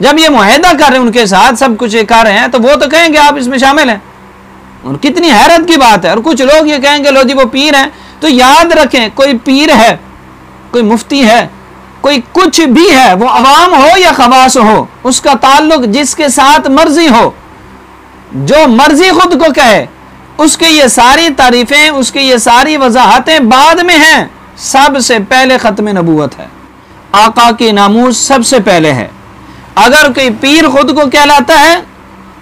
جب یہ معاہدہ کر رہے ہیں ان کے ساتھ، سب کچھ یہ کر رہے ہیں، تو وہ تو کہیں گے آپ اس میں شامل ہیں، اور کتنی حیرت کی بات ہے۔ اور کچھ لوگ یہ کہیں گے لو جی وہ پیر ہیں، تو یاد رکھیں کوئی پیر ہے، کوئی مفتی ہے، کوئی کچھ بھی ہے، وہ عوام ہو یا خواص ہو، اس کا تعلق جس کے ساتھ مرضی ہو، جو مرضی خود کو کہے، اس کے یہ ساری تعریفیں، اس کی یہ ساری وضاحتیں بعد میں ہیں، سب سے پہلے ختم نبوت ہے، آقا کی ناموس سب سے پہلے ہے۔ اگر کوئی پیر خود کو کہلاتا ہے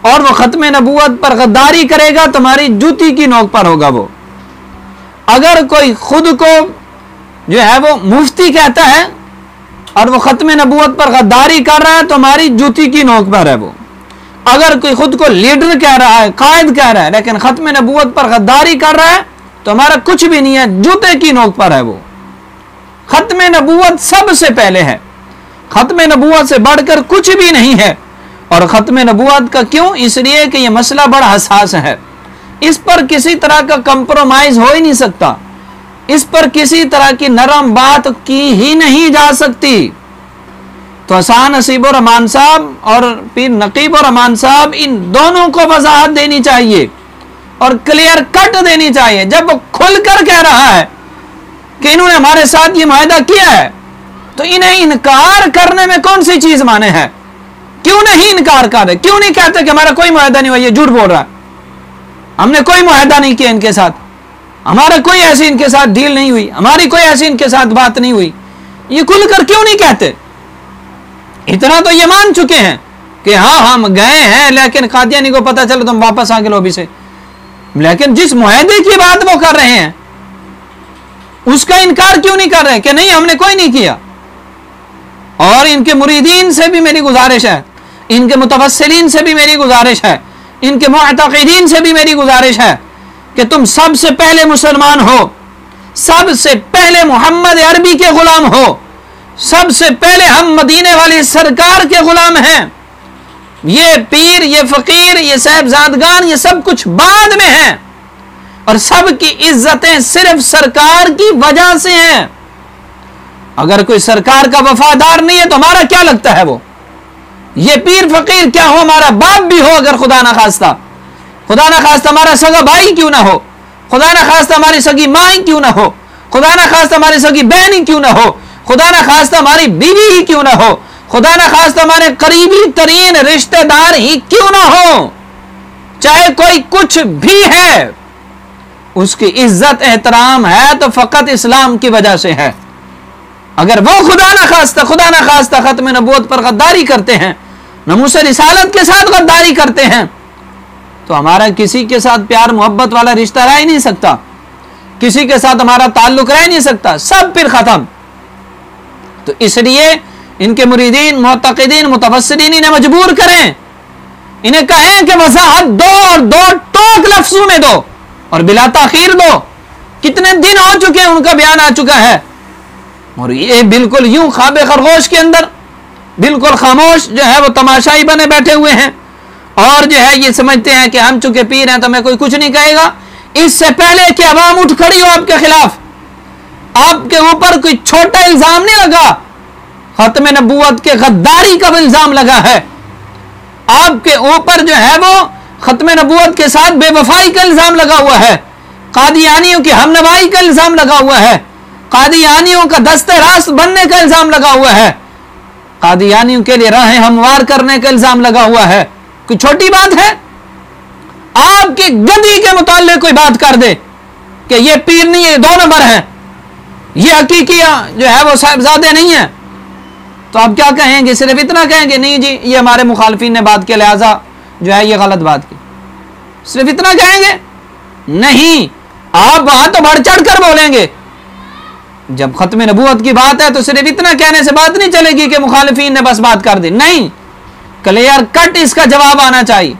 اور وہ ختم نبوت پر غداری کرے گا، تمہاری جوتی کی نوک پر ہوگا وہ۔ اگر کوئی خود کو جو ہے وہ مفتی کہتا ہے اور وہ ختم نبوت پر غداری کر رہا ہے، تو ہماری جوتی کی نوک پر ہے وہ۔ اگر کوئی خود کو لیڈر کہہ رہا ہے، قائد کہہ رہا ہے، لیکن ختم نبوت پر غداری کر رہا ہے، تو ہمارا کچھ بھی نہیں ہے، جوتے کی نوک پر ہے وہ۔ ختم نبوت سب سے پہلے ہے، ختم نبوت سے بڑھ کر کچھ بھی نہیں ہے۔ اور ختم نبوت کا کیوں؟ اس لیے کہ یہ مسئلہ بڑا حساس ہے، اس پر کسی طرح کا کمپرومائز ہو ہی نہیں سکتا، اس پر کسی طرح کی نرم بات کی ہی نہیں جا سکتی۔ تو حسان نصیب الرحمان صاحب اور پیر نقیب الرحمان صاحب، ان دونوں کو وضاحت دینی چاہیے اور کلیئر کٹ دینی چاہیے۔ جب وہ کھل کر کہہ رہا ہے کہ انہوں نے ہمارے ساتھ یہ معاہدہ کیا ہے، تو انہیں انکار کرنے میں کون سی چیز مانے ہے؟ کیوں نہیں انکار کر رہے؟ کیوں نہیں کہتے کہ ہمارا کوئی معاہدہ نہیں ہوا، یہ جھوٹ بول رہا ہے، ہم نے کوئی معاہدہ نہیں کیا ان کے ساتھ، ہمارا کوئی ایسی ان کے ساتھ ڈیل نہیں ہوئی، ہماری کوئی ایسی ان کے ساتھ بات نہیں ہوئی؟ یہ کھل کر کیوں نہیں کہتے؟ اتنا تو یہ مان چکے ہیں کہ ہاں ہم گئے ہیں، لیکن قادیانی کو پتہ چلا تو ہم واپس آ گئے لوبی سے، لیکن جس معاہدے کی بات وہ کر رہے ہیں اس کا انکار کیوں نہیں کر رہے کہ نہیں ہم نے کوئی نہیں کیا؟ اور ان کے مریدین سے بھی میری گزارش ہے، ان کے متوسلین سے بھی میری گزارش ہے، ان کے معتقدین سے بھی میری گزارش ہے کہ تم سب سے پہلے مسلمان ہو، سب سے پہلے محمد عربی کے غلام ہو، سب سے پہلے ہم مدینے والی سرکار کے غلام ہیں۔ یہ پیر، یہ فقیر، یہ صاحبزادگان، یہ سب کچھ بعد میں ہیں، اور سب کی عزتیں صرف سرکار کی وجہ سے ہیں۔ اگر کوئی سرکار کا وفادار نہیں ہے تو ہمارا کیا لگتا ہے وہ؟ یہ پیر فقیر کیا ہو، ہمارا باپ بھی ہو، اگر خدا نہ خواستہ ہمارا سگا بھائی کیوں نہ ہو، خدا نہ خواستہ ہماری سگی ماں ہی کیوں نہ ہو، خدا نہ خواستہ ہماری سگی بہن ہی کیوں نہ ہو، خدا نہ خواستہ ہماری بیوی ہی کیوں نہ ہو، خدا نہ خواستہ ہمارے قریبی ترین رشتہ دار ہی کیوں نہ ہو، چاہے کوئی کچھ بھی ہے، اس کی عزت احترام ہے تو فقط اسلام کی وجہ سے ہے۔ اگر وہ خدا نہ خواستہ ختم نبوت پر غداری کرتے ہیں، ناموس رسالت کے ساتھ غداری کرتے ہیں، تو ہمارا کسی کے ساتھ پیار محبت والا رشتہ رہ ہی نہیں سکتا، کسی کے ساتھ ہمارا تعلق رہ نہیں سکتا، سب پھر ختم۔ تو اس لیے ان کے مریدین، معتقدین، متوسلین انہیں مجبور کریں، انہیں کہیں کہ وضاحت دو، اور دو ٹوک لفظوں میں دو اور بلا تاخیر دو۔ کتنے دن ہو چکے ہیں ان کا بیان آ چکا ہے، اور یہ بالکل یوں خواب خرگوش کے اندر بالکل خاموش جو ہے وہ تماشائی بنے بیٹھے ہوئے ہیں، اور جو ہے یہ سمجھتے ہیں کہ ہم چونکہ پیر ہیں تو ہمیں کوئی کچھ نہیں کہے گا۔ اس سے پہلے کہ عوام اٹھ کھڑی ہو آپ کے خلاف، آپ کے اوپر کوئی چھوٹا الزام نہیں لگا، ختم نبوت کے غداری کا الزام لگا ہے، آپ کے اوپر جو ہے وہ ختم نبوت کے ساتھ بے وفائی کا الزام لگا ہوا ہے، قادیانیوں کی ہم نوائی کا الزام لگا ہوا ہے، قادیانیوں کا دست راست بننے کا الزام لگا ہوا ہے، قادیانیوں کے لیے راہیں ہموار کرنے کا الزام لگا ہوا ہے۔ کوئی چھوٹی بات ہے؟ آپ کی گدی کے متعلق کوئی بات کر دے کہ یہ پیر نہیں ہے، 2 نمبر ہیں، یہ حقیقی جو ہے وہ صاحبزادے نہیں ہیں، تو آپ کیا کہیں گے؟ صرف اتنا کہیں گے نہیں جی یہ ہمارے مخالفین نے بات کیا لہذا جو ہے یہ غلط بات کی، صرف اتنا کہیں گے؟ نہیں، آپ وہاں تو بڑھ چڑھ کر بولیں گے۔ جب ختم نبوت کی بات ہے تو صرف اتنا کہنے سے بات نہیں چلے گی کہ مخالفین نے بس بات کر دی، نہیں، کلیئر کٹ اس کا جواب آنا چاہیے،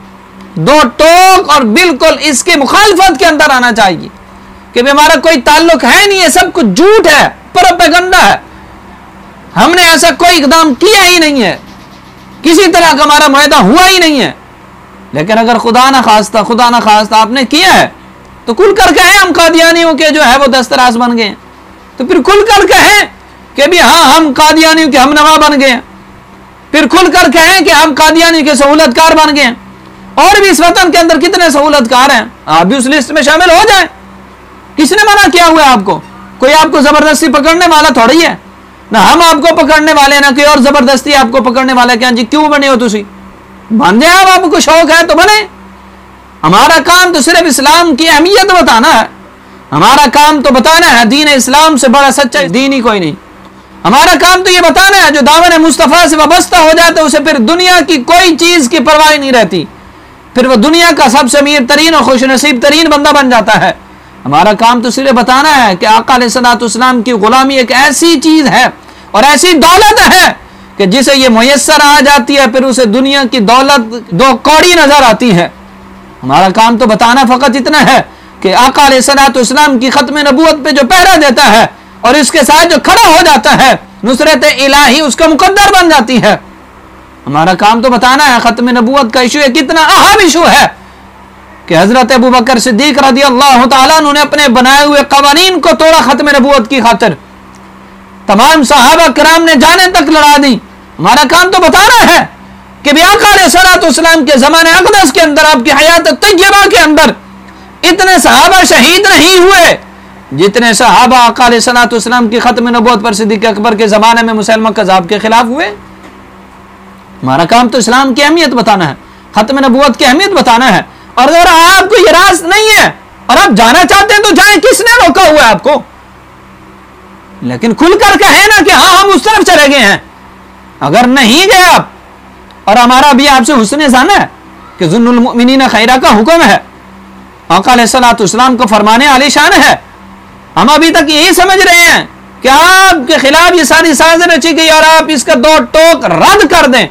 2 ٹوک، اور بالکل اس کے مخالفت کے اندر آنا چاہیے کہ ہمارا کوئی تعلق ہے نہیں، یہ سب کچھ جھوٹ ہے، پروپیگنڈا ہے، ہم نے ایسا کوئی اقدام کیا ہی نہیں ہے، کسی طرح کا ہمارا معاہدہ ہوا ہی نہیں ہے۔ لیکن اگر خدا نہ خواستہ آپ نے کیا ہے تو کھل کر کہیں ہم قادیانیوں کے جو ہے وہ دستراز بن گئے ہیں، تو پھر کھل کر کہیں کہ بھی ہاں ہم قادیانیوں کے ہم نوا بن گئے ہیں۔ پھر کھل کر کہیں کہ ہم قادیانی کے سہولت کار بن گئے ہیں. اور بھی اس وطن کے اندر کتنے سہولت کار ہیں, آپ بھی اس لسٹ میں شامل ہو جائیں. کس نے منع کیا ہوا ہے آپ کو؟ کوئی آپ کو زبردستی پکڑنے والا تھوڑی ہے, نہ ہم آپ کو پکڑنے والے, نہ کوئی اور زبردستی آپ کو پکڑنے والا. کیا جی کیوں بنے ہو تسی؟ بن جائے, آپ کو شوق ہے تو بنے. ہمارا کام تو صرف اسلام کی اہمیت بتانا ہے. ہمارا کام تو بتانا ہے دین اسلام سے بڑا سچا دین ہی کوئی نہیں. ہمارا کام تو یہ بتانا ہے جو دامن مصطفیٰ سے وابستہ ہو جاتا ہے اسے پھر دنیا کی کوئی چیز کی پرواہ نہیں رہتی, پھر وہ دنیا کا سب سے امیر ترین اور خوش نصیب ترین بندہ بن جاتا ہے. ہمارا کام تو صرف بتانا ہے کہ آقا علیہ الصلوۃ والسلام کی غلامی ایک ایسی چیز ہے اور ایسی دولت ہے کہ جسے یہ میسر آ جاتی ہے پھر اسے دنیا کی دولت دو کوڑی نظر آتی ہے. ہمارا کام تو بتانا فقط اتنا ہے کہ آقا علیہ الصلوۃ والسلام کی ختم نبوت پہ جو پہرا دیتا ہے اور اس کے ساتھ جو کھڑا ہو جاتا ہے نصرت الہی اس کا مقدر بن جاتی ہے. ہمارا کام تو بتانا ہے ختم نبوت کا ایشو کتنا اہم ایشو ہے کہ حضرت ابوبکر صدیق رضی اللہ تعالیٰ عنہ نے اپنے بنائے ہوئے قوانین کو توڑا ختم نبوت کی خاطر. تمام صحابہ کرام نے جانیں تک لڑا دی. ہمارا کام تو بتانا ہے کہ آقا علیہ الصلوۃ والسلام کے زمانے اقدس کے اندر, آپ کی حیات طیبہ کے اندر اتنے صحابہ شہید نہیں ہوئے جتنے صحابہ آقا علیہ الصلوۃ والسلام کی ختم نبوت پر صدیق اکبر کے زمانے میں مسلمہ کذاب کے خلاف ہوئے. ہمارا کام تو اسلام کی اہمیت بتانا ہے, ختم نبوت کی اہمیت بتانا ہے. اور اگر آپ کو یہ راز نہیں ہے اور آپ جانا چاہتے ہیں تو جائیں, کس نے روکا ہوا ہے آپ کو؟ لیکن کھل کر کہیں نا کہ ہاں ہم اس طرف چلے گئے ہیں. اگر نہیں گئے آپ, اور ہمارا بھی آپ سے حسن ظن ہے کہ ظن المؤمنین خیرہ کا حکم ہے, آقا علیہ الصلوۃ والسلام کو فرمانے عالی شان ہے. ہم ابھی تک یہی سمجھ رہے ہیں کہ آپ کے خلاف یہ ساری سازیں رچی گئی اور آپ اس کا دو ٹوک رد کر دیں,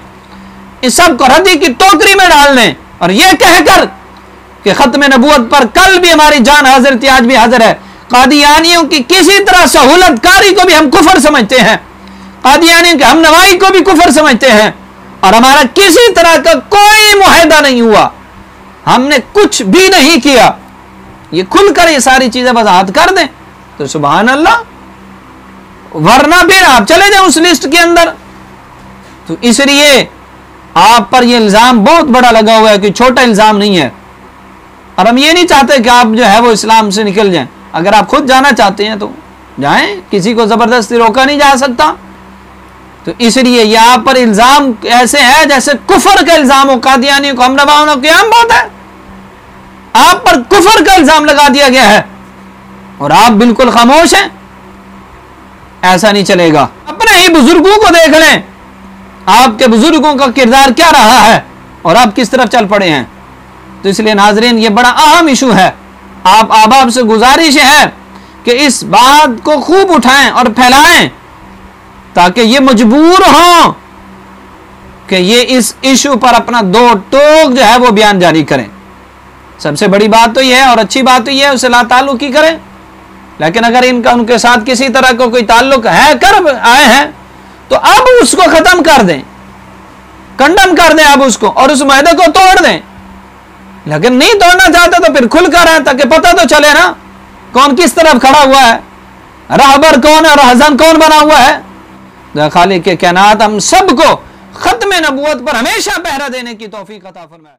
اس سب کو ردی کی ٹوکری میں ڈال دیں اور یہ کہہ کر کہ ختم نبوت پر کل بھی ہماری جان حاضر تھی, آج بھی حاضر ہے. قادیانیوں کی کسی طرح سہولت کاری کو بھی ہم کفر سمجھتے ہیں, قادیانیوں کے ہم نوائی کو بھی کفر سمجھتے ہیں, اور ہمارا کسی طرح کا کوئی معاہدہ نہیں ہوا, ہم نے کچھ بھی نہیں کیا. یہ کھل کر یہ ساری چیزیں وضاحت کر دیں تو سبحان اللہ, ورنہ پھر آپ چلے جائیں اس لسٹ کے اندر. تو اس لیے آپ پر یہ الزام بہت بڑا لگا ہوا ہے کہ چھوٹا الزام نہیں ہے, اور ہم یہ نہیں چاہتے کہ آپ جو ہے وہ اسلام سے نکل جائیں. اگر آپ خود جانا چاہتے ہیں تو جائیں, کسی کو زبردستی روکا نہیں جا سکتا. تو اس لیے یہ آپ پر الزام ایسے ہے جیسے کفر کا الزام ہو. قادیانی کو ہم نباؤں قیام بہت ہے, آپ پر کفر کا الزام لگا دیا گیا ہے اور آپ بالکل خاموش ہیں. ایسا نہیں چلے گا. اپنے ہی بزرگوں کو دیکھ لیں, آپ کے بزرگوں کا کردار کیا رہا ہے اور آپ کس طرف چل پڑے ہیں. تو اس لیے ناظرین یہ بڑا اہم ایشو ہے. آپ احباب سے گزارش ہے کہ اس بات کو خوب اٹھائیں اور پھیلائیں تاکہ یہ مجبور ہوں کہ یہ اس ایشو پر اپنا دو ٹوک جو ہے وہ بیان جاری کریں. سب سے بڑی بات تو یہ ہے اور اچھی بات تو یہ ہے اسے لا تعلق ہی کریں. لیکن اگر ان کے ساتھ کسی طرح کا کوئی تعلق ہے, کر آئے ہیں, تو اب اس کو ختم کر دیں, کنڈم کر دیں اب اس کو, اور اس معاہدے کو توڑ دیں. لیکن نہیں توڑنا چاہتے تو پھر کھل کر ہے تاکہ پتہ تو چلے نا کون کس طرف کھڑا ہوا ہے, راہبر کون ہے, رہزن کون بنا ہوا ہے. خالق کے کائنات ہم سب کو ختم نبوت پر ہمیشہ پہرا دینے کی توفیق عطا فرمائے.